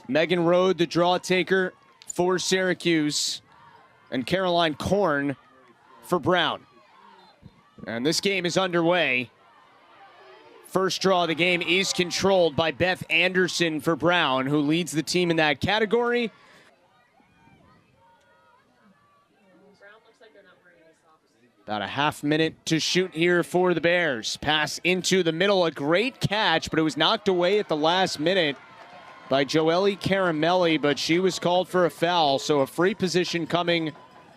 Megan Rode, the draw taker for Syracuse, and Caroline Korn for Brown. And this game is underway. First draw of the game is controlled by Beth Anderson for Brown, who leads the team in that category. About a half minute to shoot here for the Bears. Pass into the middle, a great catch, but it was knocked away at the last minute by Joelle Caramelli, but she was called for a foul, so a free position coming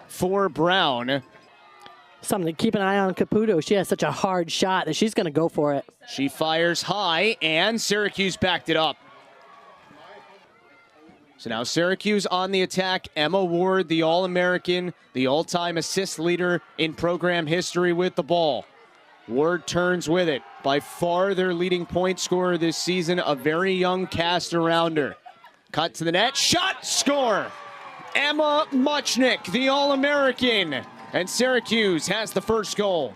for Brown. Something to keep an eye on Caputo. She has such a hard shot that she's going to go for it. She fires high, and Syracuse backed it up. So now Syracuse on the attack. Emma Ward, the All-American, the all-time assist leader in program history with the ball. Ward turns with it. By far their leading point scorer this season, a very young cast around her. Cut to the net, shot, score! Emma Muchnick, the All-American. And Syracuse has the first goal.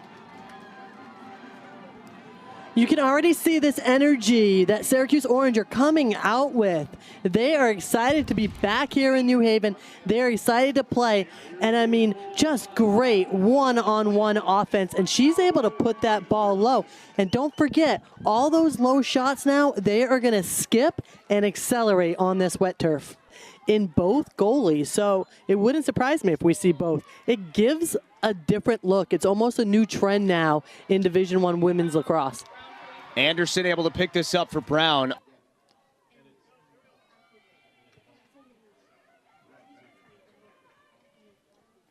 You can already see this energy that Syracuse Orange are coming out with. They are excited to be back here in New Haven. They're excited to play. And I mean, just great one-on-one offense. And she's able to put that ball low. And don't forget, all those low shots now, they are going to skip and accelerate on this wet turf in both goalies. So it wouldn't surprise me if we see both. It gives a different look. It's almost a new trend now in Division I women's lacrosse. Anderson able to pick this up for Brown.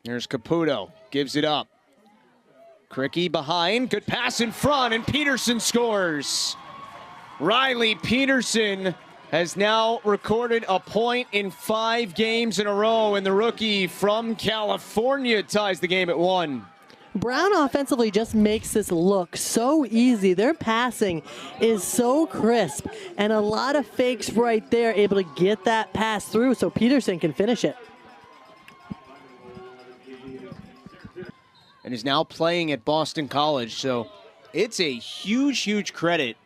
Here's Caputo, gives it up. Cricky behind, good pass in front, and Peterson scores. Riley Peterson has now recorded a point in 5 games in a row, and the rookie from California ties the game at 1. Brown offensively just makes this look so easy. Their passing is so crisp, and a lot of fakes right there, able to get that pass through so Peterson can finish it. And is now playing at Boston College, so it's a huge, huge credit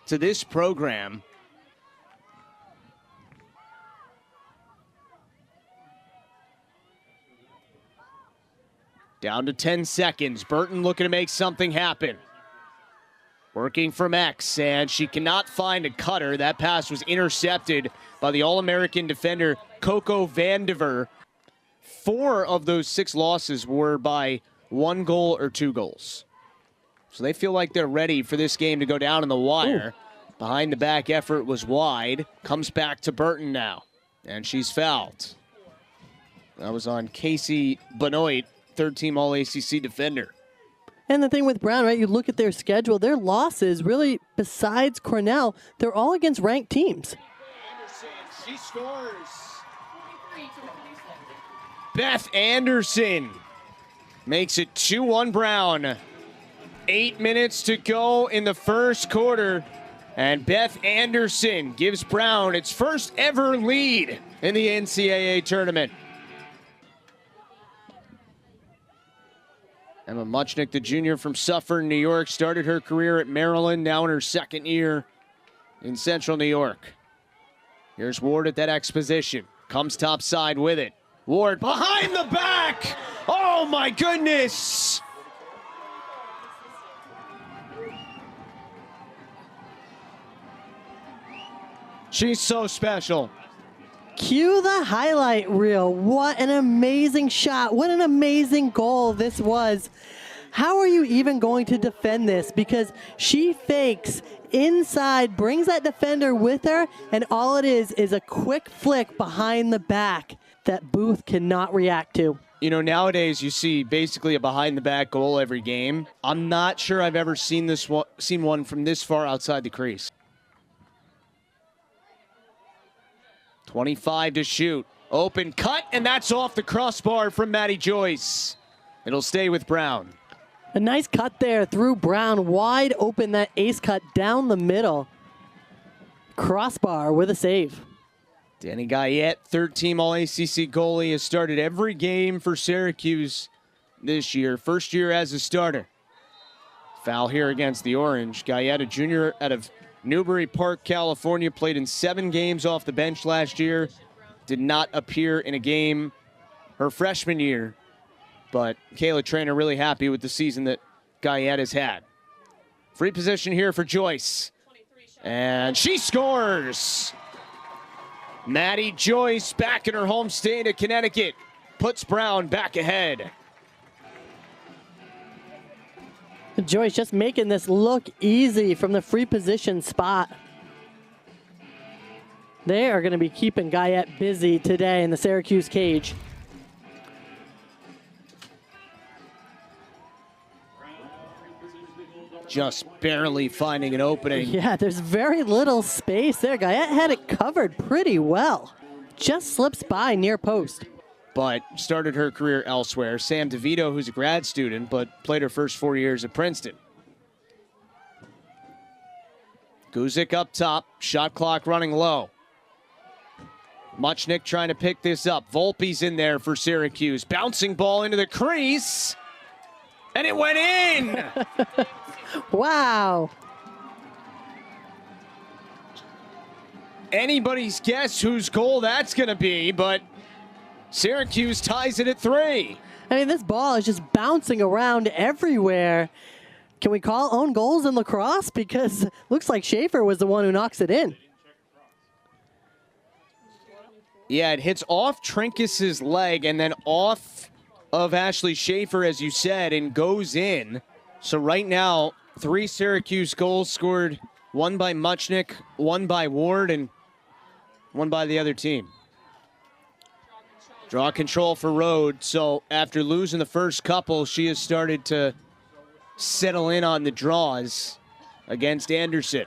to this program. Down to 10 seconds. Burton looking to make something happen. Working from X, and she cannot find a cutter. That pass was intercepted by the All-American defender, Coco Vandiver. 4 of those 6 losses were by 1 goal or 2 goals. So they feel like they're ready for this game to go down in the wire. Ooh. Behind the back effort was wide. Comes back to Burton now, and she's fouled. That was on Casey Benoit, third-team All-ACC defender. And the thing with Brown, right, you look at their schedule, their losses, really, besides Cornell, they're all against ranked teams. Anderson, she scores. Beth Anderson makes it 2-1 Brown. 8 minutes to go in the first quarter, and Beth Anderson gives Brown its first ever lead in the NCAA tournament. Emma Muchnick, the junior from Suffern, New York, started her career at Maryland, now in her 2nd year in Central New York. Here's Ward at that exposition. Comes topside with it. Ward behind the back! Oh my goodness! She's so special. Cue the highlight reel. What an amazing shot. What an amazing goal this was. How are you even going to defend this? Because she fakes inside, brings that defender with her, and all it is a quick flick behind the back that Booth cannot react to. You know, nowadays you see basically a behind-the-back goal every game. I'm not sure I've ever seen one from this far outside the crease. 25 to shoot. Open cut, and that's off the crossbar from Maddie Joyce. It'll stay with Brown. A nice cut there through Brown. Wide open, that ace cut down the middle. Crossbar with a save. Danny Guyette, third-team All-ACC goalie, has started every game for Syracuse this year. First year as a starter. Foul here against the Orange. Guyette, a junior out of Newbury Park, California, played in 7 games off the bench last year. Did not appear in a game her freshman year. But Kayla Trainer really happy with the season that Guyette has had. Free position here for Joyce. And she scores! Maddie Joyce back in her home state of Connecticut. Puts Brown back ahead. Joyce just making this look easy from the free position spot. They are going to be keeping Guyette busy today in the Syracuse cage. Just barely finding an opening. Yeah, there's very little space there. Guyette had it covered pretty well. Just slips by near post. But started her career elsewhere. Sam DeVito, who's a grad student, but played her first 4 years at Princeton. Guzik up top, shot clock running low. Muchnick trying to pick this up. Volpe's in there for Syracuse. Bouncing ball into the crease. And it went in! Wow. Anybody's guess whose goal that's going to be, but Syracuse ties it at 3. I mean, this ball is just bouncing around everywhere. Can we call own goals in lacrosse? Because it looks like Schaefer was the one who knocks it in. Yeah, it hits off Trinkus's leg and then off of Ashley Schaefer, as you said, and goes in. So right now, 3 Syracuse goals scored, 1 by Muchnick, 1 by Ward, and 1 by the other team. Draw control for Rhode. So after losing the first couple, she has started to settle in on the draws against Anderson.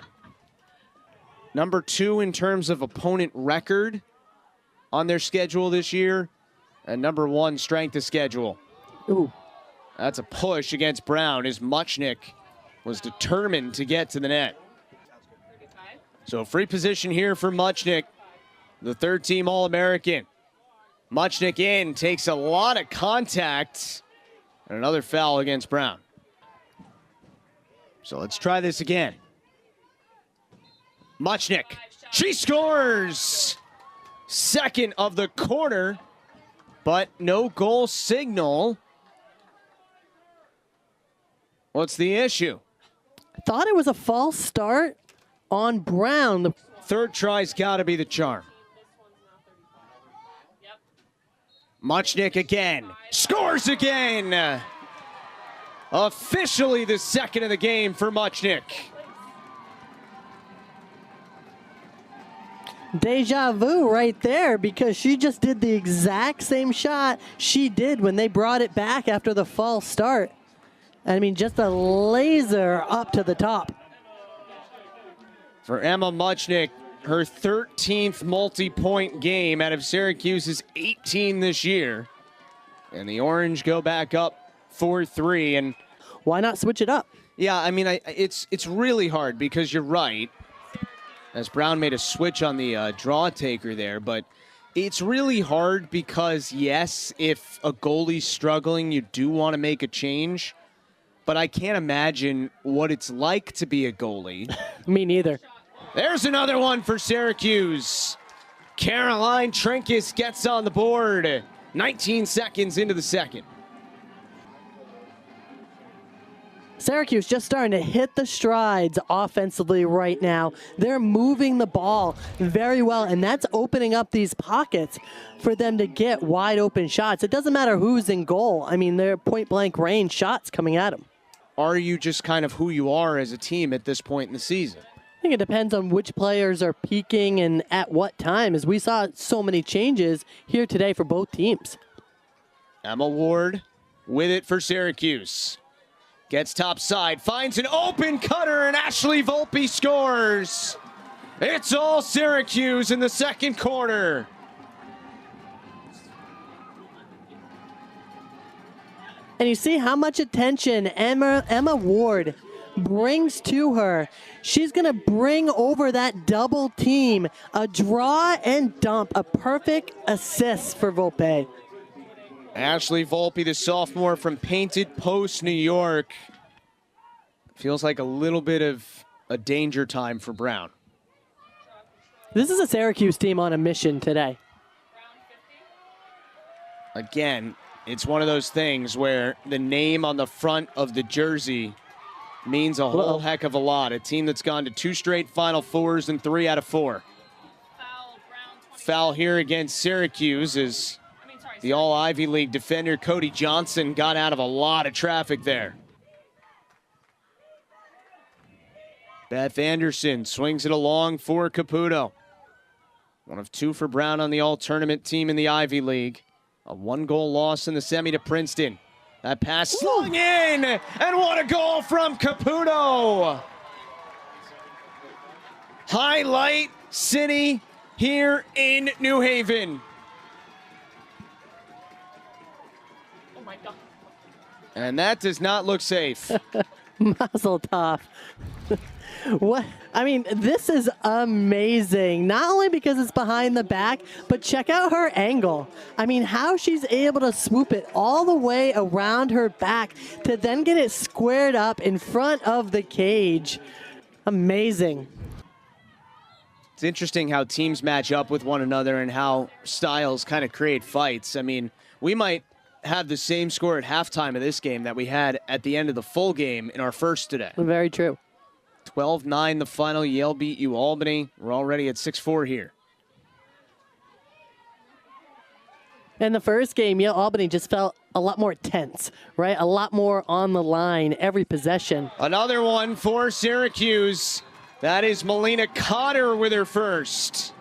Number 2 in terms of opponent record on their schedule this year, and number 1 strength of schedule. Ooh. That's a push against Brown as Muchnick was determined to get to the net. So free position here for Muchnick, the 3rd-team All-American. Muchnick in, takes a lot of contact, and another foul against Brown. So let's try this again. Muchnick, she scores! 2nd of the quarter, but no goal signal. What's the issue? I thought it was a false start on Brown. The 3rd try's got to be the charm. Muchnick again. Scores again! Officially the 2nd of the game for Muchnick. Deja vu right there, because she just did the exact same shot she did when they brought it back after the false start. I mean, just a laser up to the top. For Emma Muchnick, her 13th multi-point game out of Syracuse's 18 this year. And the Orange go back up 4-3. And why not switch it up? yeah, I mean, it's really hard because you're right. As Brown made a switch on the draw taker there, but it's really hard because, yes, if a goalie's struggling, you do want to make a change. But I can't imagine what it's like to be a goalie. Me neither. There's another one for Syracuse. Caroline Trinkus gets on the board. 19 seconds into the 2nd. Syracuse just starting to hit the strides offensively right now. They're moving the ball very well, and that's opening up these pockets for them to get wide open shots. It doesn't matter who's in goal. I mean, they're point blank range shots coming at them. Are you just kind of who you are as a team at this point in the season? I think it depends on which players are peaking and at what time, as we saw so many changes here today for both teams. Emma Ward with it for Syracuse. Gets top side, finds an open cutter, and Ashley Volpe scores. It's all Syracuse in the 2nd quarter. And you see how much attention Emma Ward brings to her. She's going to bring over that double team. A draw and dump, a perfect assist for Volpe. Ashley Volpe, the sophomore from Painted Post, New York. Feels like a little bit of a danger time for Brown. This is a Syracuse team on a mission today. Again, it's one of those things where the name on the front of the jersey means a whole heck of a lot. A team that's gone to 2 straight Final Fours and 3 out of 4. Foul here against Syracuse as the All-Ivy League defender Cody Johnson got out of a lot of traffic there. Beth Anderson swings it along for Caputo. 1 of 2 for Brown on the all-tournament team in the Ivy League. A 1-goal loss in the semi to Princeton. That pass slung in, and what a goal from Caputo! Highlight City here in New Haven. Oh my God. And that does not look safe. Mazel tov. What? I mean, this is amazing. Not only because it's behind the back, but check out her angle. I mean, how she's able to swoop it all the way around her back to then get it squared up in front of the cage. Amazing. It's interesting how teams match up with one another and how styles kind of create fights. I mean, we might have the same score at halftime of this game that we had at the end of the full game in our first today. Very true. 12-9 the final. Yale beat Albany. We're already at 6-4 here. In the first game, Albany just felt a lot more tense, right? A lot more on the line every possession. Another one for Syracuse. That is Melina Cotter with her first.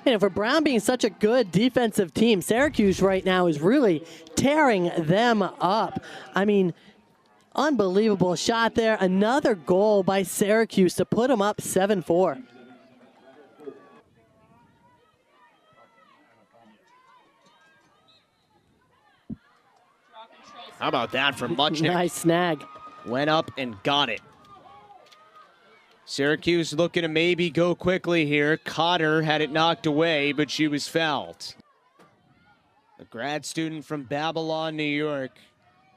You know, for Brown being such a good defensive team, Syracuse right now is really tearing them up. I mean, unbelievable shot there. Another goal by Syracuse to put them up 7-4. How about that from Muchnick? Nice snag. Went up and got it. Syracuse looking to maybe go quickly here. Cotter had it knocked away, but she was fouled. A grad student from Babylon, New York.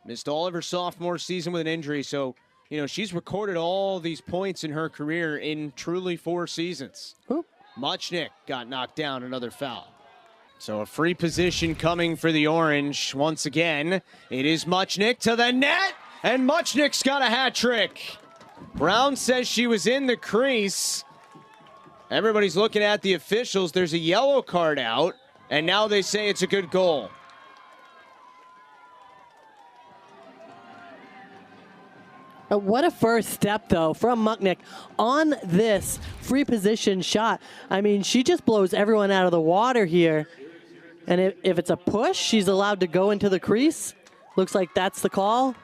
Missed all of her sophomore season with an injury, so, you know, she's recorded all these points in her career in truly 4 seasons. Ooh. Muchnick got knocked down, another foul. So a free position coming for the Orange. Once again, it is Muchnick to the net, and Muchnick's got a hat trick. Brown says she was in the crease. Everybody's looking at the officials. There's a yellow card out, and now they say it's a good goal. What a first step, though, from Muchnick on this free position shot. I mean, she just blows everyone out of the water here. And if it's a push, she's allowed to go into the crease. Looks like that's the call.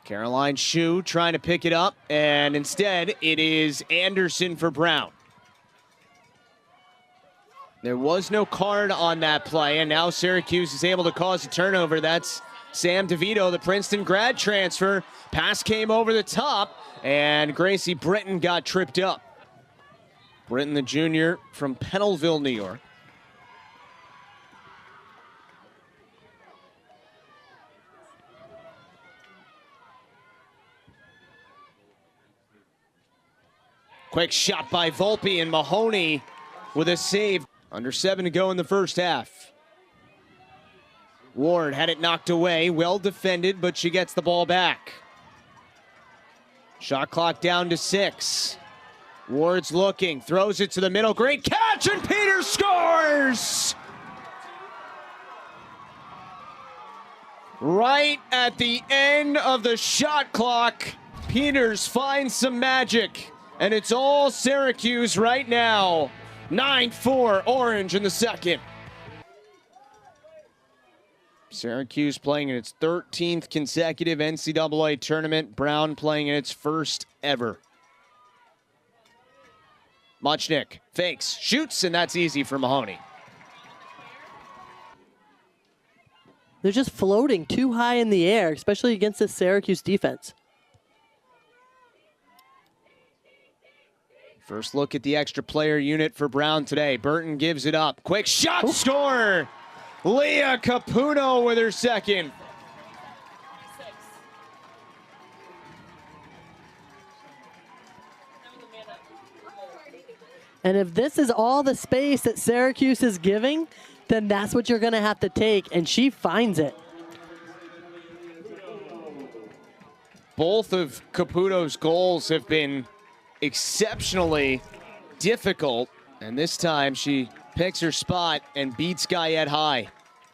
Caroline Shue trying to pick it up, and instead it is Anderson for Brown. There was no card on that play, and now Syracuse is able to cause a turnover. That's Sam DeVito, the Princeton grad transfer. Pass came over the top, and Gracie Britton got tripped up. Britton, the junior from Pennellville, New York. Quick shot by Volpe, and Mahoney with a save. Under 7 to go in the first half. Ward had it knocked away, well defended, but she gets the ball back. Shot clock down to 6. Ward's looking, throws it to the middle, great catch, and Peters scores! Right at the end of the shot clock, Peters finds some magic, and it's all Syracuse right now. 9-4 Orange in the second. Syracuse playing in its 13th consecutive NCAA tournament. Brown playing in its first ever. Muchnick fakes, shoots, and that's easy for Mahoney. They're just floating too high in the air, especially against this Syracuse defense. First look at the extra player unit for Brown today. Burton gives it up. Quick shot, score! Leah Capuno with her second. And if this is all the space that Syracuse is giving, then that's what you're going to have to take, and she finds it. Both of Caputo's goals have been exceptionally difficult, and this time she picks her spot and beats Guyette high.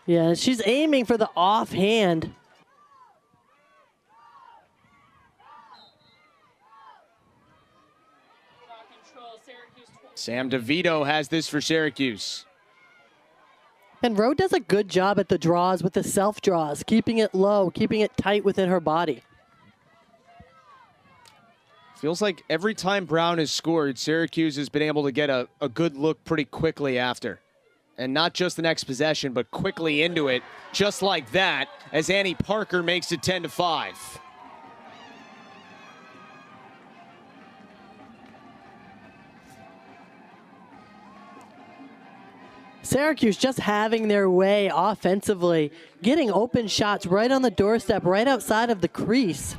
Yeah, she's aiming for the offhand. Sam DeVito has this for Syracuse. And Rowe does a good job at the draws with the self-draws, keeping it low, keeping it tight within her body. Feels like every time Brown has scored, Syracuse has been able to get a good look pretty quickly after. And not just the next possession, but quickly into it, just like that, as Annie Parker makes it 10-5. Syracuse just having their way offensively, getting open shots right on the doorstep, right outside of the crease.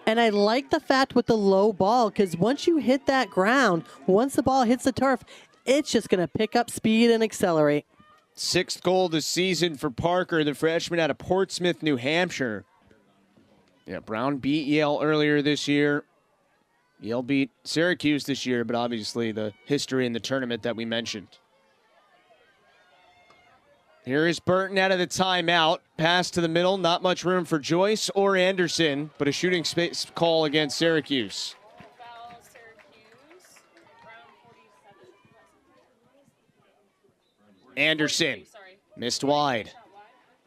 And I like the fact with the low ball, because once you hit that ground, once the ball hits the turf, it's just going to pick up speed and accelerate. 6th goal this season for Parker, the freshman out of Portsmouth, New Hampshire. Yeah, Brown beat Yale earlier this year. Yale beat Syracuse this year, but obviously the history in the tournament that we mentioned. Here is Burton out of the timeout. Pass to the middle. Not much room for Joyce or Anderson, but a shooting space call against Syracuse. Anderson missed wide.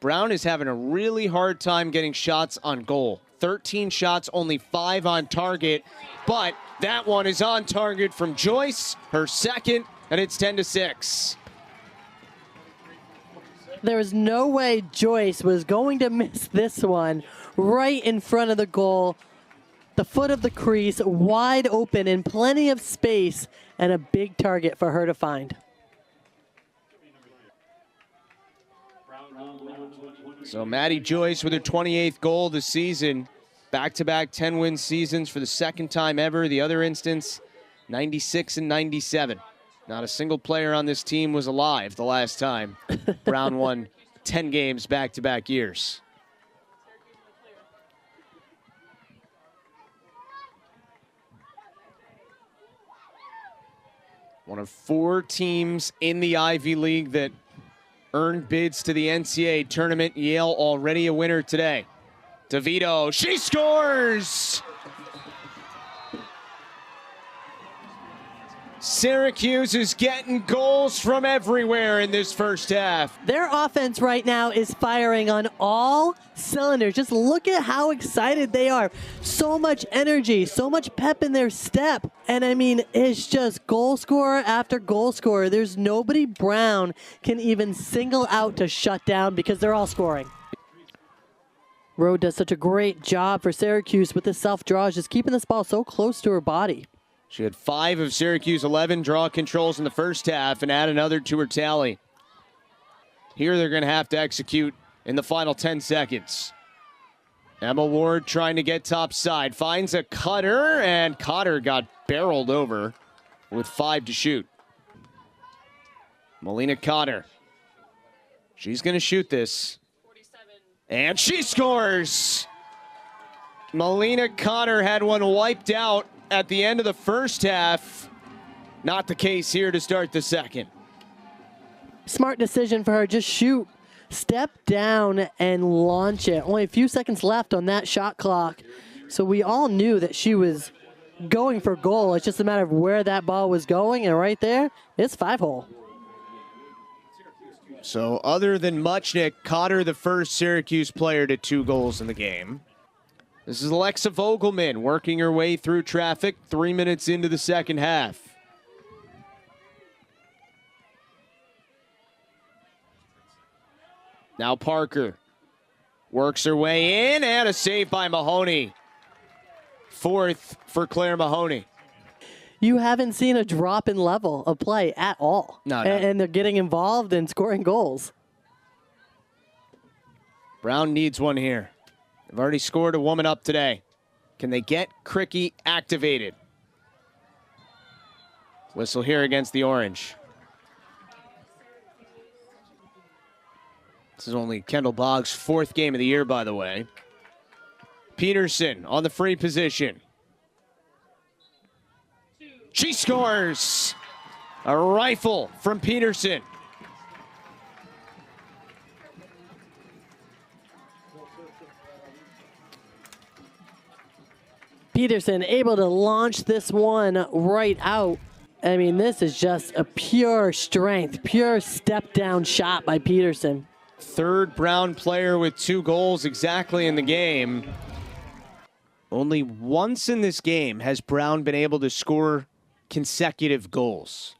Brown is having a really hard time getting shots on goal. 13 shots, only 5 on target, but that one is on target from Joyce, her second, and it's 10-6. There was no way Joyce was going to miss this one right in front of the goal. The foot of the crease, wide open and plenty of space, and a big target for her to find. So Maddie Joyce with her 28th goal this season. Back-to-back 10-win seasons for the second time ever. The other instance, 96 and 97. Not a single player on this team was alive the last time Brown won 10 games back-to-back years. One of 4 teams in the Ivy League that earned bids to the NCAA tournament. Yale already a winner today. DeVito, she scores! Syracuse is getting goals from everywhere in this first half. Their offense right now is firing on all cylinders. Just look at how excited they are. So much energy, so much pep in their step. And I mean, it's just goal scorer after goal scorer. There's nobody Brown can even single out to shut down because they're all scoring. Rowe does such a great job for Syracuse with the self-draws, just keeping this ball so close to her body. She had 5 of Syracuse 11 draw controls in the first half and add another to her tally. Here they're going to have to execute in the final 10 seconds. Emma Ward trying to get top side. Finds a cutter, and Cotter got barreled over with 5 to shoot. Melina Cotter. She's going to shoot this. And she scores! Melina Cotter had one wiped out at the end of the first half. Not the case here to start the second. Smart decision for her. Just shoot, step down, and launch it. Only a few seconds left on that shot clock. So we all knew that she was going for goal. It's just a matter of where that ball was going. And right there, it's 5-hole. So other than Muchnick, Cotter the first Syracuse player to 2 goals in the game. This is Alexa Vogelman working her way through traffic 3 minutes into the second half. Now Parker works her way in, and a save by Mahoney. fourth for Claire Mahoney. You haven't seen a drop in level of play at all. No. And they're getting involved in scoring goals. Brown needs one here. They've already scored a woman up today. Can they get Cricky activated? Whistle here against the Orange. This is only Kendall Boggs' fourth game of the year, by the way. Peterson on the free position. She scores! A rifle from Peterson. Peterson able to launch this one right out. I mean, this is just a pure strength, pure step down shot by Peterson. Third Brown player with 2 goals exactly in the game. Only once in this game has Brown been able to score consecutive goals.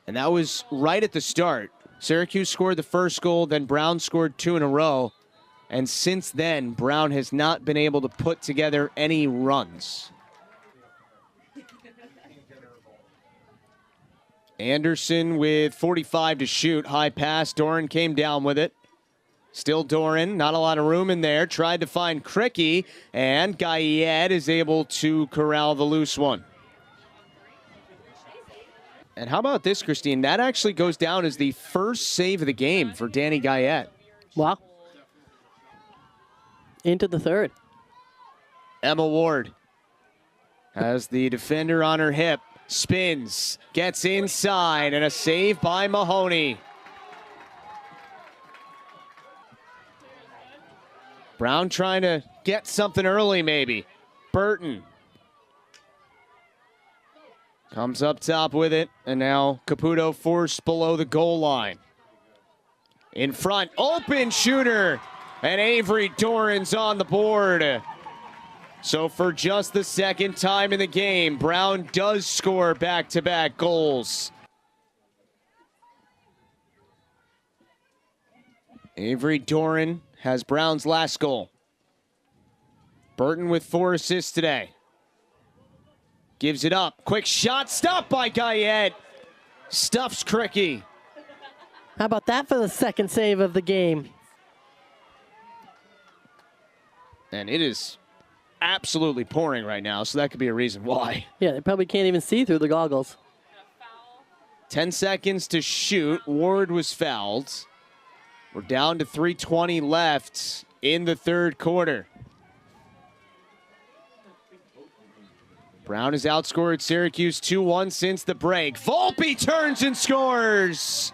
And that was right at the start. Syracuse scored the first goal, then Brown scored 2 in a row. And since then, Brown has not been able to put together any runs. Anderson with 45 to shoot. High pass. Doran came down with it. Still Doran. Not a lot of room in there. Tried to find Cricky. And Guyette is able to corral the loose one. And how about this, Christine? That actually goes down as the first save of the game for Danny Guyette. Wow. Into the third. Emma Ward has the defender on her hip. Spins, gets inside, and a save by Mahoney. Brown trying to get something early, maybe. Burton comes up top with it, and now Caputo forced below the goal line. In front, open shooter, and Avery Doran's on the board. So for just the second time in the game, Brown does score back-to-back goals. Avery Doran has Brown's last goal. Burton with 4 assists today. Gives it up. Quick shot. Stopped by Guyette. Stuffs Cricky. How about that for the second save of the game? And it is absolutely pouring right now, so that could be a reason why. Yeah, they probably can't even see through the goggles. 10 seconds to shoot. Ward was fouled. We're down to 3:20 left in the third quarter. Brown has outscored Syracuse 2-1 since the break. Volpe turns and scores.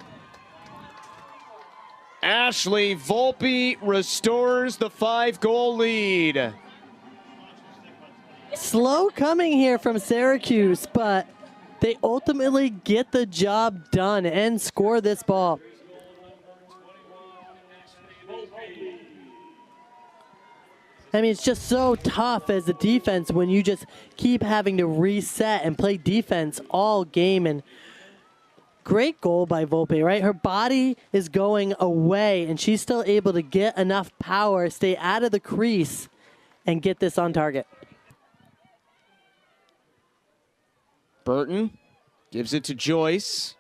Ashley Volpe restores the 5-goal lead. Slow coming here from Syracuse, but they ultimately get the job done and score this ball. I mean, it's just so tough as a defense when you just keep having to reset and play defense all game. And great goal by Volpe, right? Her body is going away, and she's still able to get enough power, stay out of the crease, and get this on target. Burton gives it to Joyce.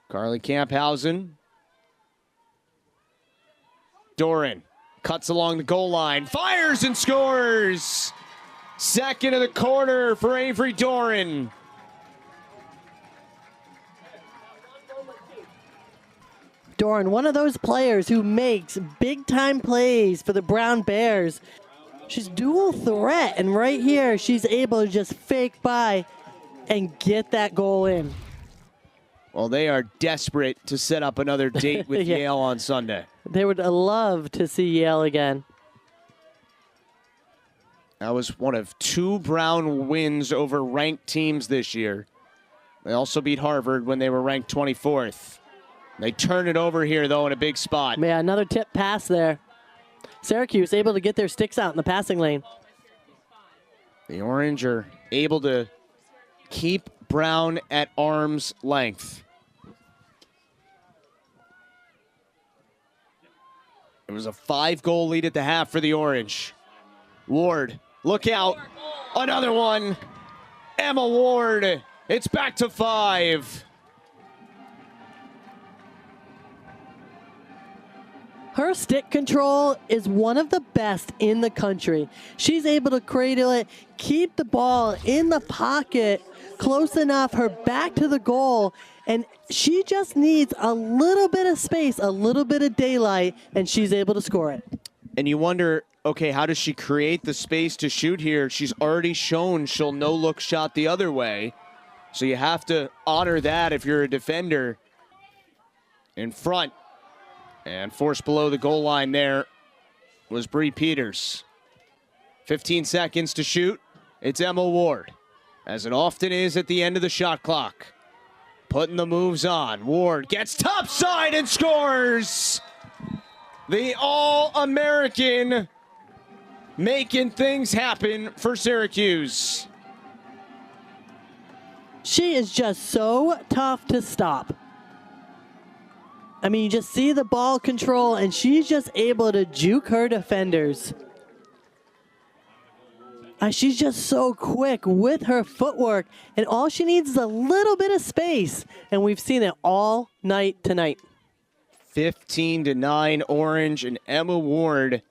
Carly Camphausen. Doran cuts along the goal line, fires and scores! Second of the quarter for Avery Doran. Doran, one of those players who makes big-time plays for the Brown Bears. She's dual threat, and right here, she's able to just fake by and get that goal in. Well, they are desperate to set up another date with Yeah. Yale on Sunday. They would love to see Yale again. That was one of 2 Brown wins over ranked teams this year. They also beat Harvard when they were ranked 24th. They turn it over here, though, in a big spot. Yeah, another tip pass there. Syracuse able to get their sticks out in the passing lane. The Orange are able to keep Brown at arm's length. It was a 5-goal lead at the half for the Orange. Ward Look out. Another one. Emma Ward. It's back to 5. Her stick control is one of the best in the country. She's able to cradle it, keep the ball in the pocket, close enough, her back to the goal, and she just needs a little bit of space, a little bit of daylight, and she's able to score it. And you wonder, okay, how does she create the space to shoot here? She's already shown she'll no-look shot the other way. So you have to honor that if you're a defender. In front. And forced below the goal line there was Bree Peters. 15 seconds to shoot. It's Emma Ward, as it often is at the end of the shot clock. Putting the moves on. Ward gets topside and scores! The All-American making things happen for Syracuse. She is just so tough to stop. I mean, you just see the ball control, and she's just able to juke her defenders. She's just so quick with her footwork, and all she needs is a little bit of space, and we've seen it all night tonight. 15-9 Orange, and Emma Ward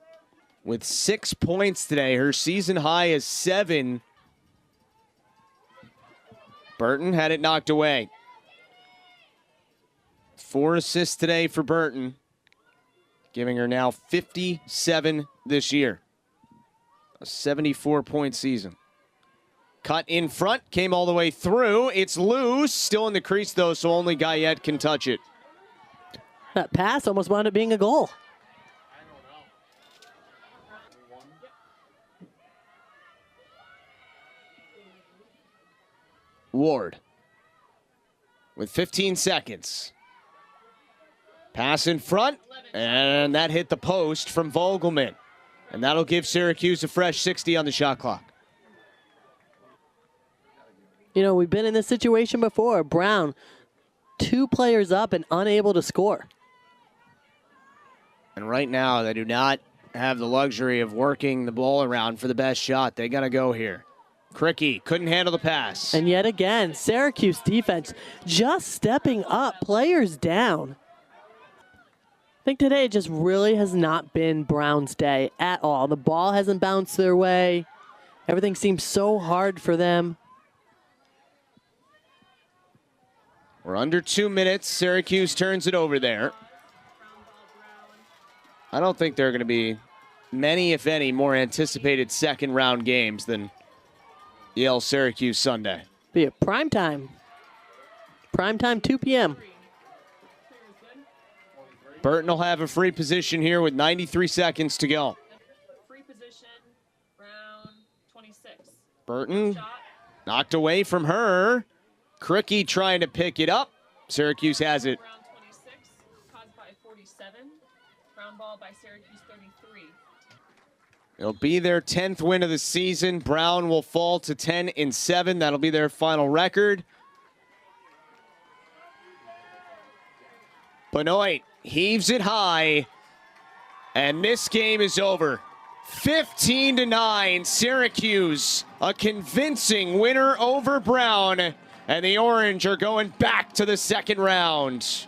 with 6 points today. Her season high is 7. Burton had it knocked away. 4 assists today for Burton, giving her now 57 this year. A 74-point season. Cut in front, came all the way through. It's loose, still in the crease though, so only Guyette can touch it. That pass almost wound up being a goal. Ward with 15 seconds. Pass in front, and that hit the post from Vogelman. And that'll give Syracuse a fresh 60 on the shot clock. You know, we've been in this situation before. Brown, 2 players up and unable to score. And right now, they do not have the luxury of working the ball around for the best shot. They got to go here. Cricky couldn't handle the pass. And yet again, Syracuse defense just stepping up, players down. I think today it just really has not been Brown's day at all. The ball hasn't bounced their way. Everything seems so hard for them. We're under 2 minutes. Syracuse turns it over there. I don't think there are going to be many, if any, more anticipated second round games than Yale Syracuse Sunday. Be a prime time. Prime time, 2 p.m. Burton will have a free position here with 93 seconds to go. Free position, round 26. Burton Shot. knocked away from her. Cricky trying to pick it up. Syracuse has it. Round 26, caused by 47. Round ball by Syracuse 33. It'll be their 10th win of the season. Brown will fall to 10-7. That'll be their final record. Benoit heaves it high, and this game is over. 15-9, Syracuse, a convincing winner over Brown, and the Orange are going back to the second round.